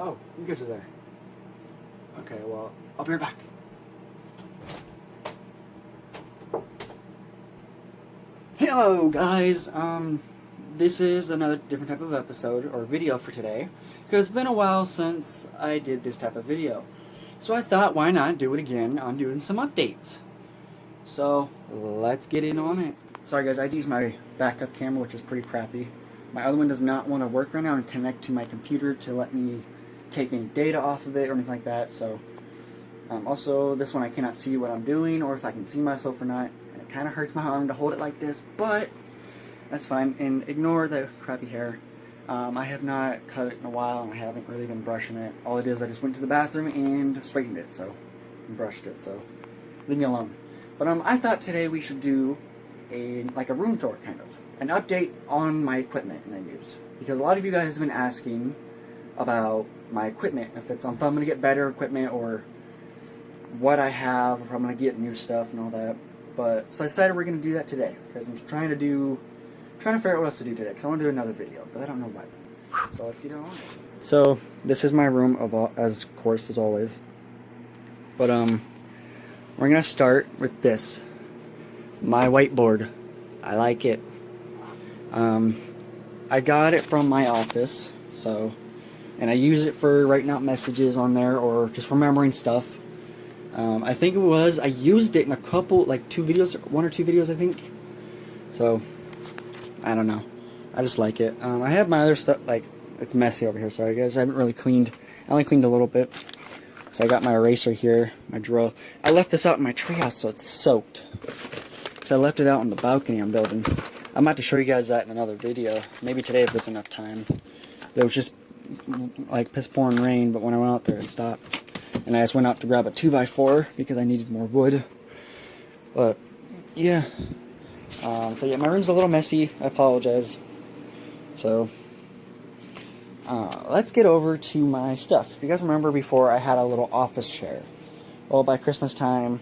Oh, you guys are there. Okay, well, I'll be right back. Hello, guys. This is another different type of episode or video for today, because it's been a while since I did this type of video. So I thought, why not do it again on doing some updates? So let's get in on it. Sorry, guys, I had to use my backup camera, which is pretty crappy. My other one does not want to work right now and connect to my computer to let me take any data off of it or anything like that. So also, this one I cannot see what I'm doing or if I can see myself or not. And it kind of hurts my arm to hold it like this, but that's fine. And ignore the crappy hair. I have not cut it in a while and I haven't really been brushing it. All it is, I just went to the bathroom and straightened it, and brushed it. So leave me alone. But I thought today we should do like a room tour, kind of an update on my equipment that I use, because a lot of you guys have been asking about my equipment, if I'm going to get better equipment or what I have, if I'm going to get new stuff and all that. But so I decided we're going to do that today, because I'm trying to figure out what else to do today, because I want to do another video, but I don't know what. So let's get on. So this is my room, as always. But we're gonna start with this. My whiteboard. I like it. I got it from my office, and I use it for writing out messages on there or just remembering stuff. I think I used it in a couple, like one or two videos, I think. So I don't know. I just like it. I have my other stuff, like, it's messy over here, sorry guys. I haven't really cleaned. I only cleaned a little bit. So I got my eraser here, my drill. I left this out in my treehouse, so it's soaked. So I left it out on the balcony I'm building. I'm about to show you guys that in another video. Maybe today if there's enough time. It was just like piss pouring rain, but when I went out there it stopped. And I just went out to grab a 2x4 because I needed more wood. But yeah. So yeah, my room's a little messy. I apologize. So let's get over to my stuff. If you guys remember before, I had a little office chair. Well, by Christmas time,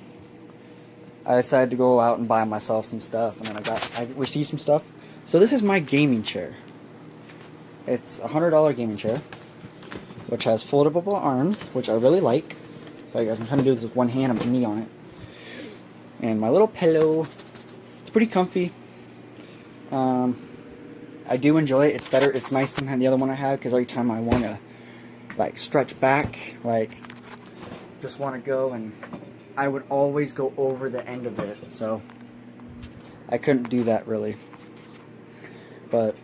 I decided to go out and buy myself some stuff, and then I received some stuff. So this is my gaming chair. It's a $100 gaming chair, which has foldable arms, which I really like. Sorry guys, I'm trying to do this with one hand. I'm knee on it. And my little pillow. It's pretty comfy. I do enjoy it. It's better. It's nicer than the other one I had, because every time I want to like stretch back, like just want to go, and I would always go over the end of it, so I couldn't do that really. But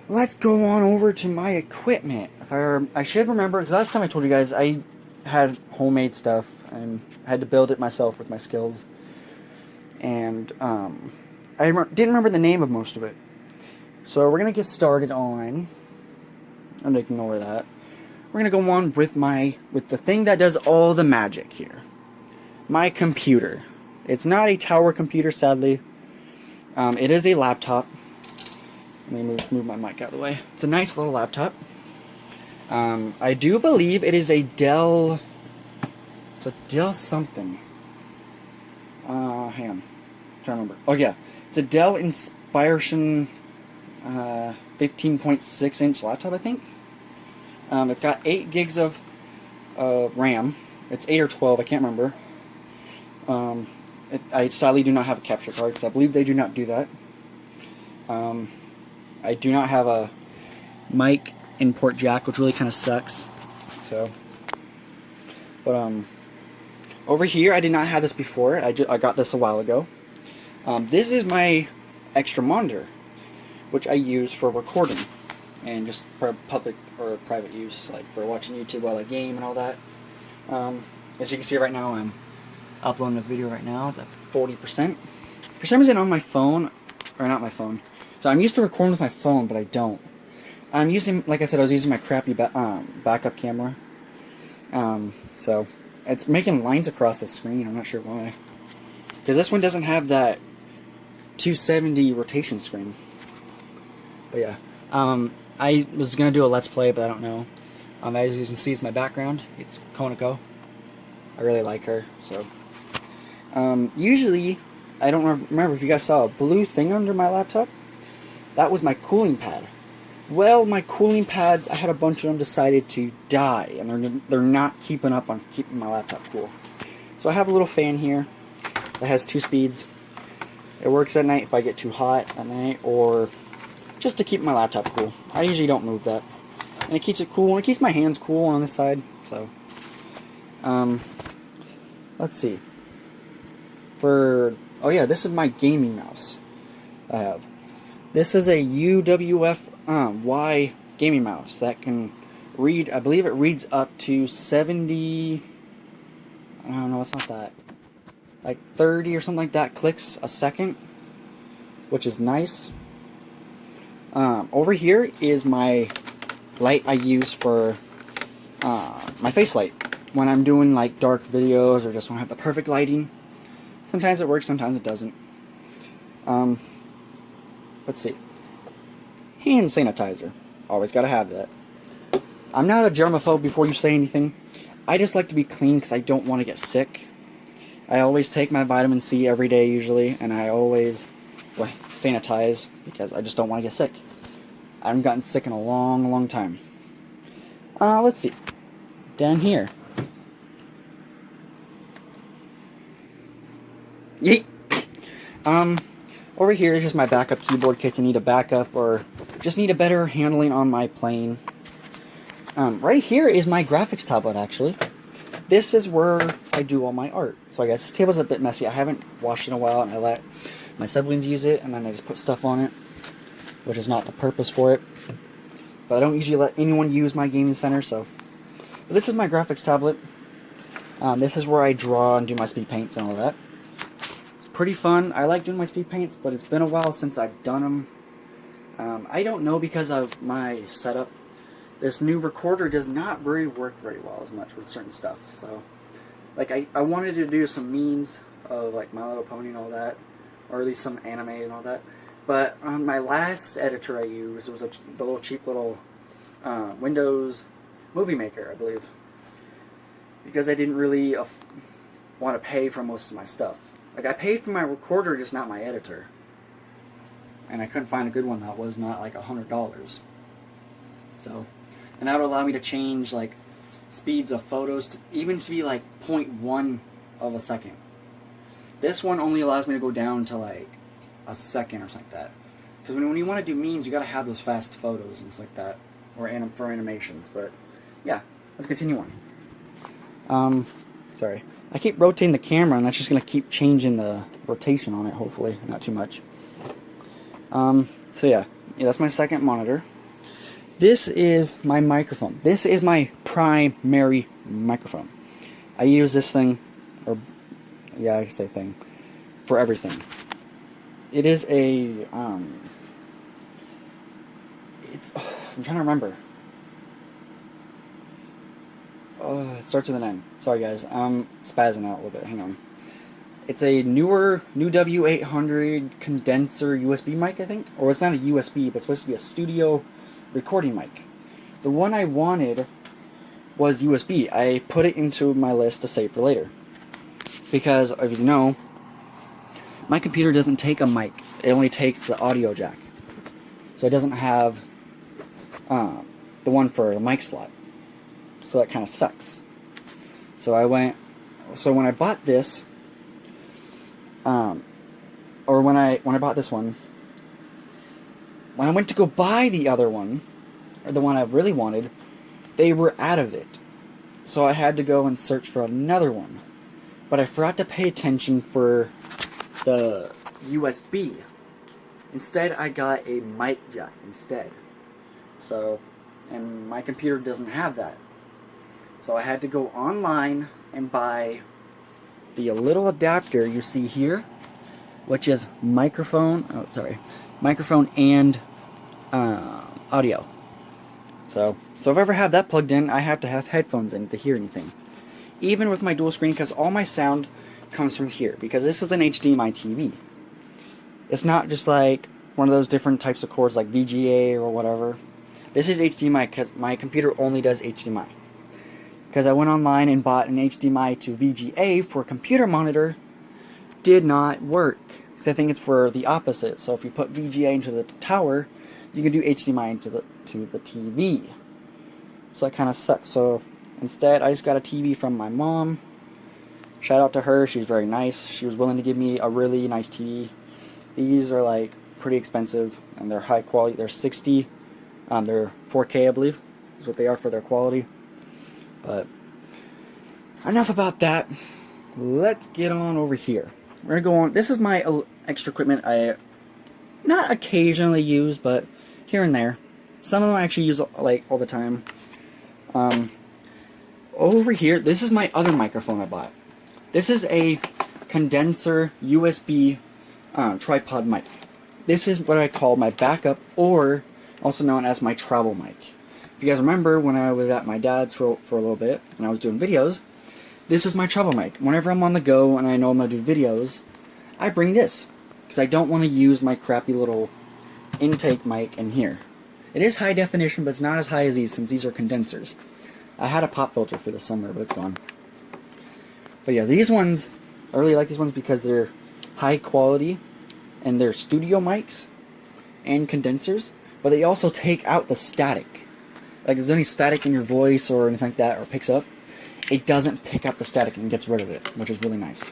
let's go on over to my equipment. I should remember, because last time I told you guys I had homemade stuff and had to build it myself with my skills, and I didn't remember the name of most of it. So we're going to get started on, I'm going to ignore that. We're going to go on with the thing that does all the magic here. My computer. It's not a tower computer, sadly. It is a laptop. Let me move my mic out of the way. It's a nice little laptop. I do believe it is a Dell, it's a Dell something. Hang on. I'm trying to remember. Oh yeah. It's a Dell Inspiration 15.6 inch laptop, I think. It's got 8 gigs of RAM. It's 8 or 12, I can't remember. I sadly do not have a capture card, because I believe they do not do that. I do not have a mic input jack, which really kind of sucks. So, but over here, I did not have this before. I got this a while ago. This is my extra monitor, which I use for recording and just for public or private use, like for watching YouTube while I game and all that. As you can see right now, I'm uploading a video right now. It's at 40%. For some reason on my phone, or not my phone, so I'm used to recording with my phone, but I don't. I'm using, like I said, I was using my crappy backup camera. So it's making lines across the screen. I'm not sure why. Because this one doesn't have that 270 rotation screen. But yeah, I was gonna do a let's play, but I don't know. As you can see, it's my background. It's Koniko. I really like her. So usually, I don't remember if you guys saw a blue thing under my laptop. That was my cooling pad. Well, my cooling pads, I had a bunch of them decided to die, and they're not keeping up on keeping my laptop cool. So I have a little fan here that has 2 speeds. It works at night if I get too hot at night, or just to keep my laptop cool. I usually don't move that. And it keeps it cool, and it keeps my hands cool on this side. So, let's see. Oh yeah, this is my gaming mouse I have. This is a UWF-Y gaming mouse that can read, I believe it reads up to 70, I don't know, it's not that, like 30 or something like that clicks a second, which is nice. Over here is my light I use for my face light when I'm doing like dark videos or just want to have the perfect lighting. Sometimes it works, sometimes it doesn't. Let's see. Hand sanitizer. Always gotta have that. I'm not a germaphobe before you say anything. I just like to be clean because I don't want to get sick. I always take my vitamin C every day usually, and I always sanitize because I just don't want to get sick. I haven't gotten sick in a long, long time. Let's see. Down here. Yeet! Over here is just my backup keyboard in case I need a backup or just need a better handling on my plane. Right here is my graphics tablet, actually. This is where I do all my art. So I guess this table's a bit messy. I haven't washed it in a while, and I let my siblings use it, and then I just put stuff on it, which is not the purpose for it. But I don't usually let anyone use my gaming center, so. But this is my graphics tablet. This is where I draw and do my speed paints and all that. Pretty fun. I like doing my speed paints, but it's been a while since I've done them. I don't know, because of my setup, this new recorder does not really work very well as much with certain stuff. So, like, I wanted to do some memes of like My Little Pony and all that, or at least some anime and all that. But on my last editor I used, it was the little cheap little Windows Movie Maker, I believe, because I didn't really want to pay for most of my stuff. Like, I paid for my recorder, just not my editor. And I couldn't find a good one that was not like $100. So, and that would allow me to change like speeds of photos even to be like 0.1 of a second. This one only allows me to go down to like a second or something like that. Because when you want to do memes, you gotta have those fast photos and stuff like that, or for animations. But yeah, let's continue on. Sorry. I keep rotating the camera, and that's just going to keep changing the rotation on it, hopefully. Not too much. So yeah, that's my second monitor. This is my microphone. This is my primary microphone. I use this thing, or yeah, I can say thing, for everything. It is a, I'm trying to remember. It starts with an N. Sorry guys, I'm spazzing out a little bit. Hang on. It's a new W800 condenser USB mic, I think. Or it's not a USB, but it's supposed to be a studio recording mic. The one I wanted was USB. I put it into my list to save for later. Because, if you know, my computer doesn't take a mic. It only takes the audio jack. So it doesn't have the one for the mic slot. So that kind of sucks. So when I bought this, or when I bought this one, when I went to go buy the other one, or the one I really wanted, they were out of it. So I had to go and search for another one. But I forgot to pay attention for the USB. Instead, I got a mic jack instead. So, and my computer doesn't have that. So I had to go online and buy the little adapter you see here, which is microphone and audio. So if I ever have that plugged in, I have to have headphones in to hear anything. Even with my dual screen, because all my sound comes from here, because this is an HDMI TV. It's not just like one of those different types of cords like VGA or whatever. This is HDMI because my computer only does HDMI. Because I went online and bought an HDMI to VGA for a computer monitor, did not work. because I think it's for the opposite. So if you put VGA into the tower, you can do HDMI into the TV. So that kind of sucks. So instead, I just got a TV from my mom. Shout out to her. She's very nice. She was willing to give me a really nice TV. These are like pretty expensive and they're high quality. They're 60. They're 4K, I believe, is what they are for their quality. But enough about that. Let's get on over here. We're gonna go on. This is my extra equipment I not occasionally use, but here and there. Some of them I actually use like all the time. Over here, this is my other microphone I bought. This is a condenser USB tripod mic. This is what I call my backup, or also known as my travel mic. If you guys remember when I was at my dad's for a little bit and I was doing videos, this is my travel mic. Whenever I'm on the go and I know I'm going to do videos, I bring this because I don't want to use my crappy little intake mic in here. It is high definition, but it's not as high as these since these are condensers. I had a pop filter for the summer, but it's gone. But yeah, these ones, I really like these ones because they're high quality and they're studio mics and condensers, but they also take out the static. Like if there's any static in your voice or anything like that, or picks up, it doesn't pick up the static and gets rid of it, which is really nice.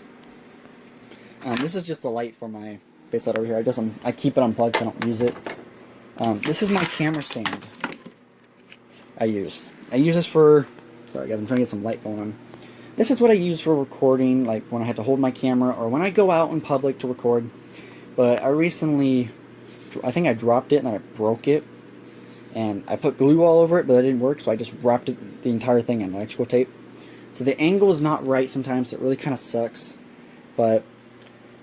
This is just a light for my face light over here. I keep it unplugged so I don't use it. This is my camera stand I use. I use this for, sorry guys, I'm trying to get some light going on. This is what I use for recording, like when I have to hold my camera or when I go out in public to record. But I recently, I think I dropped it and then I broke it. And I put glue all over it, but it didn't work, so I just wrapped it, the entire thing in electrical tape. So the angle is not right sometimes, so it really kind of sucks. But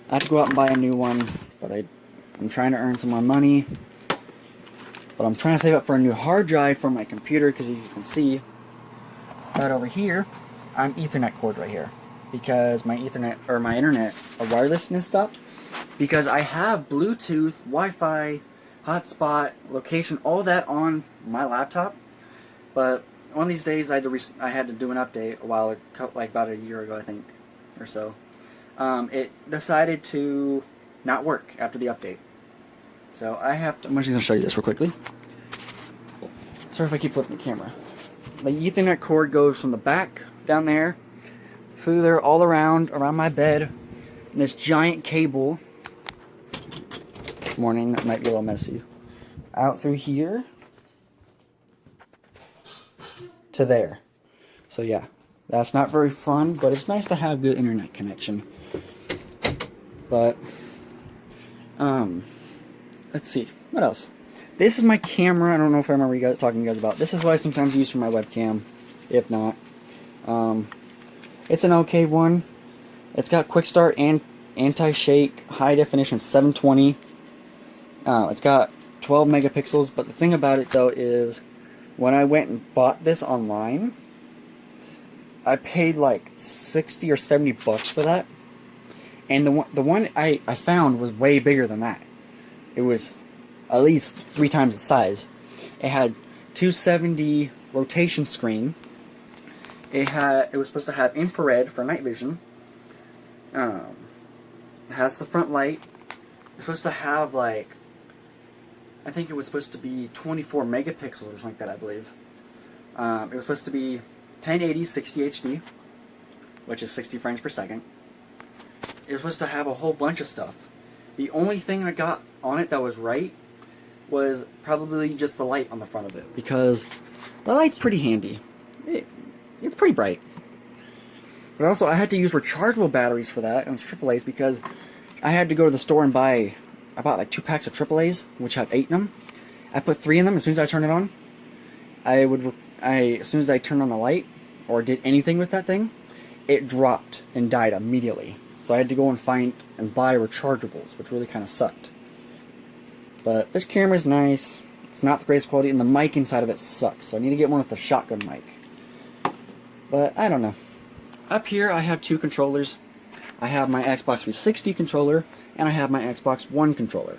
I have to go out and buy a new one, but I'm trying to earn some more money. But I'm trying to save up for a new hard drive for my computer, because as you can see, right over here, I'm Ethernet cord right here. Because my Ethernet, or my internet, wirelessness stopped. Because I have Bluetooth, Wi-Fi, hotspot, location, all that on my laptop. But one of these days I had to do an update a while, like about a year ago I think, or so. It decided to not work after the update. So I have to, I'm just going to show you this real quickly. Sorry if I keep flipping the camera. The Ethernet cord goes from the back down there, through there, all around my bed, and this giant cable. Morning, that might be a little messy. Out through here to there. So yeah, that's not very fun, but it's nice to have good internet connection. But let's see, what else? This is my camera. I don't know if I remember talking to you guys about. This is what I sometimes use for my webcam, if not. It's an okay one. It's got quick start and anti-shake, high definition 720. It's got 12 megapixels, but the thing about it though is when I went and bought this online, I paid like 60 or 70 bucks for that. And the one I found was way bigger than that. It was at least 3 times the size. It had 270 rotation screen. It was supposed to have infrared for night vision. It has the front light. It's supposed to have like, I think it was supposed to be 24 megapixels or something like that, I believe. It was supposed to be 1080 60 HD, which is 60 frames per second. It was supposed to have a whole bunch of stuff. The only thing I got on it that was right was probably just the light on the front of it, because the light's pretty handy. It's pretty bright. But also, I had to use rechargeable batteries for that, and AAAs, because I had to go to the store and buy, I bought like 2 packs of AAAs, which have 8 in them. I put 3 in them. As soon as I turned it on, as soon as I turned on the light, or did anything with that thing, it dropped and died immediately. So I had to go and find and buy rechargeables, which really kind of sucked. But this camera's nice. It's not the greatest quality, and the mic inside of it sucks. So I need to get one with the shotgun mic. But I don't know. Up here I have 2 controllers. I have my Xbox 360 controller, and I have my Xbox One controller.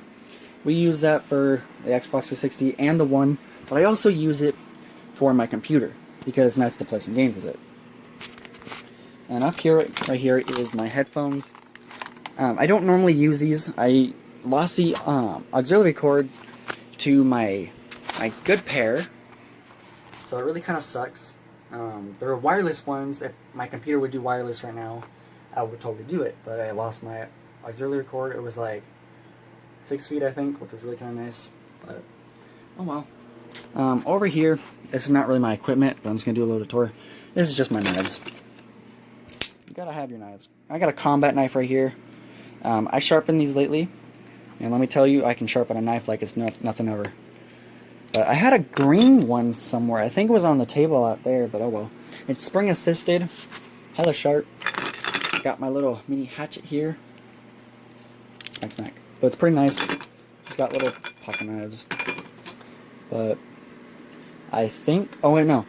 We use that for the Xbox 360 and the One, but I also use it for my computer, because it's nice to play some games with it. And up here, right here, is my headphones. I don't normally use these. I lost the auxiliary cord to my good pair, so it really kind of sucks. There are wireless ones. If my computer would do wireless right now, I would totally do it, but I lost my auxiliary cord. It was like 6 feet, I think, which was really kind of nice, but oh well. Over here, this is not really my equipment, but I'm just going to do a little tour. This is just my knives. You gotta have your knives. I got a combat knife right here. I sharpened these lately, and let me tell you, I can sharpen a knife like it's nothing ever. But I had a green one somewhere. I think it was on the table out there, but oh well. It's spring assisted, hella sharp. Got my little mini hatchet here. Smack, smack. But it's pretty nice. It's got little pocket knives. But I think, oh wait, no.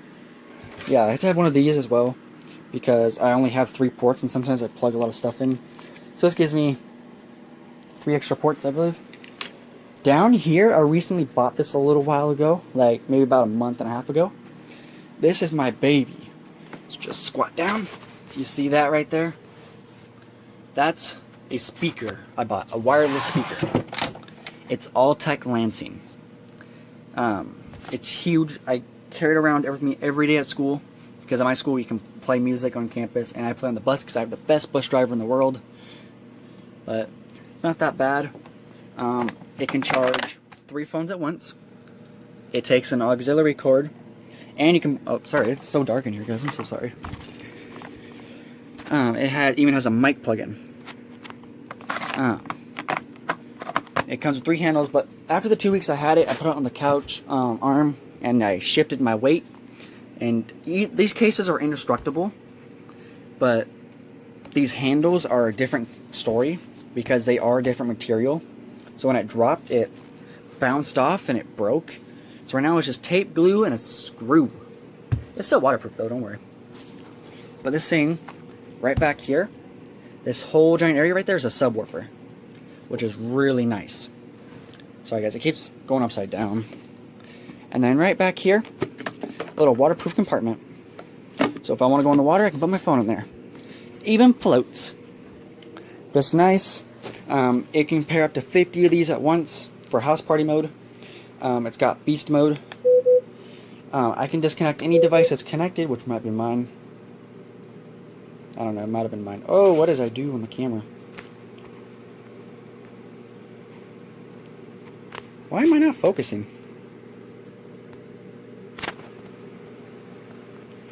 Yeah, I have to have one of these as well, because I only have 3 ports, and sometimes I plug a lot of stuff in. So this gives me 3 extra ports, I believe. Down here, I recently bought this a little while ago, like maybe about a month and a half ago. This is my baby. Let's just squat down. You see that right there? That's a speaker I bought, a wireless speaker. It's Alltech Lansing. It's huge. I carry it around with me every day at school, because at my school you can play music on campus, and I play on the bus because I have the best bus driver in the world. But it's not that bad. It can charge 3 phones at once. It takes an auxiliary cord, and you can, oh sorry, it's so dark in here guys, I'm so sorry. It even has a mic plug-in. It comes with 3 handles, but after the 2 weeks I had it, I put it on the couch arm, and I shifted my weight. And these cases are indestructible, but these handles are a different story because they are a different material. So when it dropped, it bounced off and it broke. So right now it's just tape, glue, and a screw. It's still waterproof though, don't worry. But this thing, right back here, this whole giant area right there is a subwoofer, which is really nice. Sorry guys, it keeps going upside down. And then right back here, a little waterproof compartment. So if I want to go in the water, I can put my phone in there. Even floats. That's nice. It can pair up to 50 of these at once for house party mode. It's got beast mode. I can disconnect any device that's connected, which might be mine. I don't know, it might have been mine. Oh, what did I do on the camera? Why am I not focusing?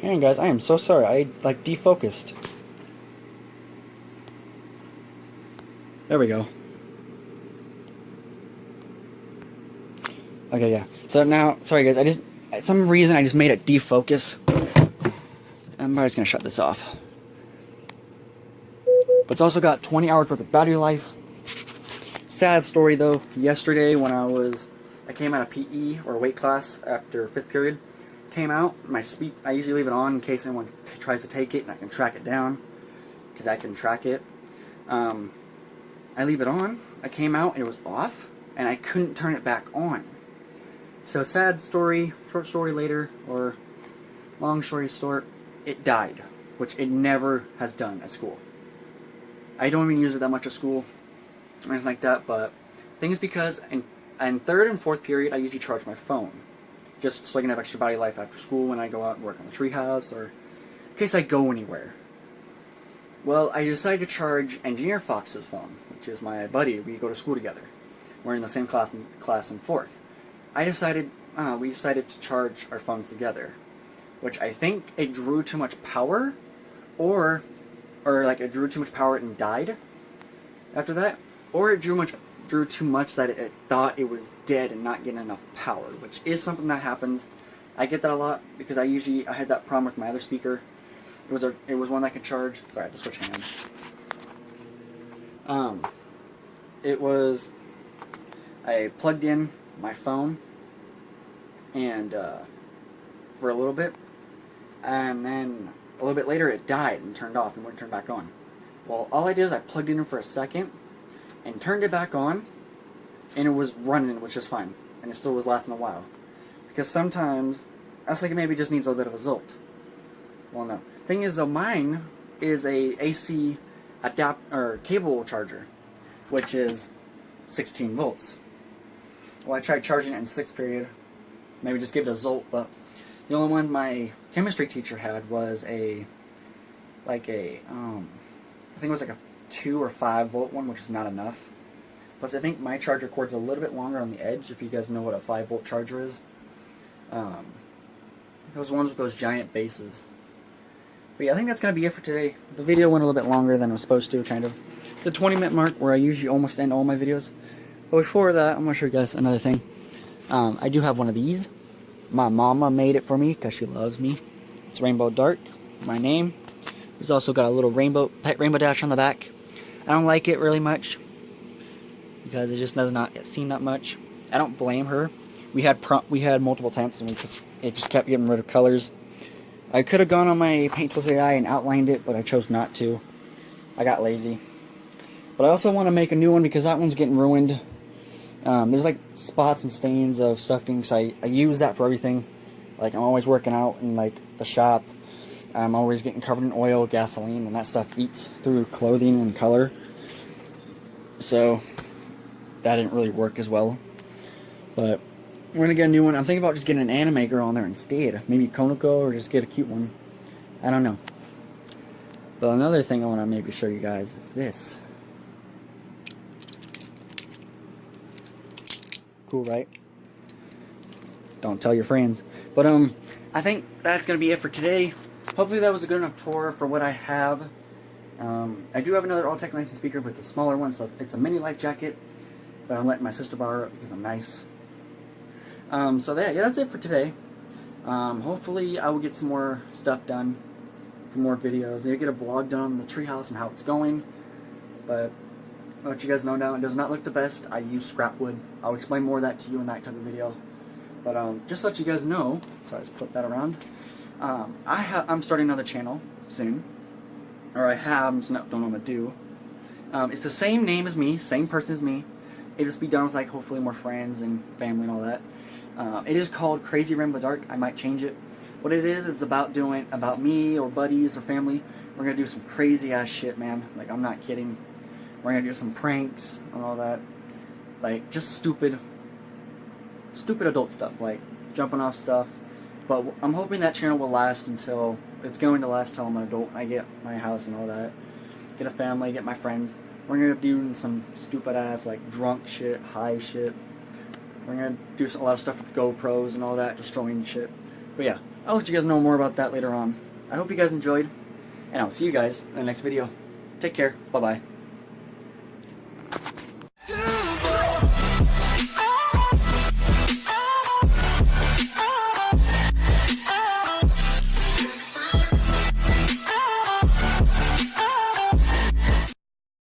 Hang on guys, I am so sorry. I like defocused. There we go. Okay, yeah. So now, sorry guys, I just, for some reason I just made it defocus. I'm probably just gonna shut this off. But it's also got 20 hours worth of battery life. Sad story though, yesterday when I came out of PE or weight class after 5th period, came out, I usually leave it on in case anyone tries to take it and I can track it down, because I can track it. I leave it on, I came out and it was off, and I couldn't turn it back on. So sad story, short story later, or long story short, it died, which it never has done at school. I don't even use it that much at school, or anything like that, but the thing is because in 3rd and 4th period, I usually charge my phone, just so I can have extra battery life after school when I go out and work on the treehouse, or in case I go anywhere. Well, I decided to charge Engineer Fox's phone, which is my buddy. We go to school together. We're in the same class in 4th. We decided to charge our phones together, which I think it drew too much power, or like it drew too much power and died after that, or it drew too much that it thought it was dead and not getting enough power, which is something that happens. I get that a lot because I had that problem with my other speaker. It was one that could charge. Sorry, I had to switch hands. I plugged in my phone and for a little bit, and then a little bit later it died and turned off and wouldn't turn back on. Well, all I did is I plugged it in for a second and turned it back on, and it was running, which is fine, and it still was lasting a while. Because sometimes I was thinking maybe it just needs a little bit of a jolt. Well, no. Thing is though, mine is a AC cable charger, which is 16 volts. Well, I tried charging it in 6th period, maybe just give it a Zolt, but the only one my chemistry teacher had was I think it was like a 2 or 5 volt one, which is not enough. Plus, I think my charger cord's a little bit longer on the edge, if you guys know what a 5 volt charger is. Those ones with those giant bases. But yeah, I think that's going to be it for today. The video went a little bit longer than it was supposed to, kind of. It's the 20-minute mark where I usually almost end all my videos. But before that, I'm going to show you guys another thing. I do have one of these. My mama made it for me because she loves me. It's Rainbow Dark, my name. It's also got a little pet rainbow dash on the back. I don't like it really much because it just does not get seen that much. I don't blame her. We had multiple attempts and it just kept getting rid of colors. I could have gone on my Paint Tools AI and outlined it, but I chose not to. I got lazy. But I also want to make a new one because that one's getting ruined. There's like spots and stains of stuff getting, so I use that for everything. Like, I'm always working out in like the shop. I'm always getting covered in oil, gasoline, and that stuff eats through clothing and color. So that didn't really work as well. But we're gonna get a new one. I'm thinking about just getting an anime girl on there instead. Maybe Konoko, or just get a cute one. I don't know. But another thing I want to maybe show you guys is this. Cool, right? Don't tell your friends. But I think that's gonna be it for today. Hopefully that was a good enough tour for what I have. I do have another Altec Lansing speaker with the smaller one, so it's a mini life jacket. But I'm letting my sister borrow it because I'm nice. So yeah, that's it for today. Hopefully I will get some more stuff done for more videos. Maybe get a vlog done on the treehouse and how it's going. But I'll let you guys know now, it does not look the best. I use scrap wood. I'll explain more of that to you in that type of video. But just to let you guys know, so let's put that around. I'm starting another channel soon. Or I have, so don't know what I'm gonna do. It's the same name as me, same person as me. It'll just be done with like hopefully more friends and family and all that. It is called Crazy Rainbow Dark. I might change it. What it is about me or buddies or family. We're gonna do some crazy ass shit, man. Like, I'm not kidding. We're gonna do some pranks and all that. Like, just stupid adult stuff, like jumping off stuff. But I'm hoping that channel will last until it's going to last till I'm an adult and I get my house and all that. Get a family, get my friends. We're gonna do some stupid ass, like, drunk shit, high shit. We're gonna do a lot of stuff with GoPros and all that, destroying shit. But yeah, I'll let you guys know more about that later on. I hope you guys enjoyed, and I'll see you guys in the next video. Take care. Bye-bye.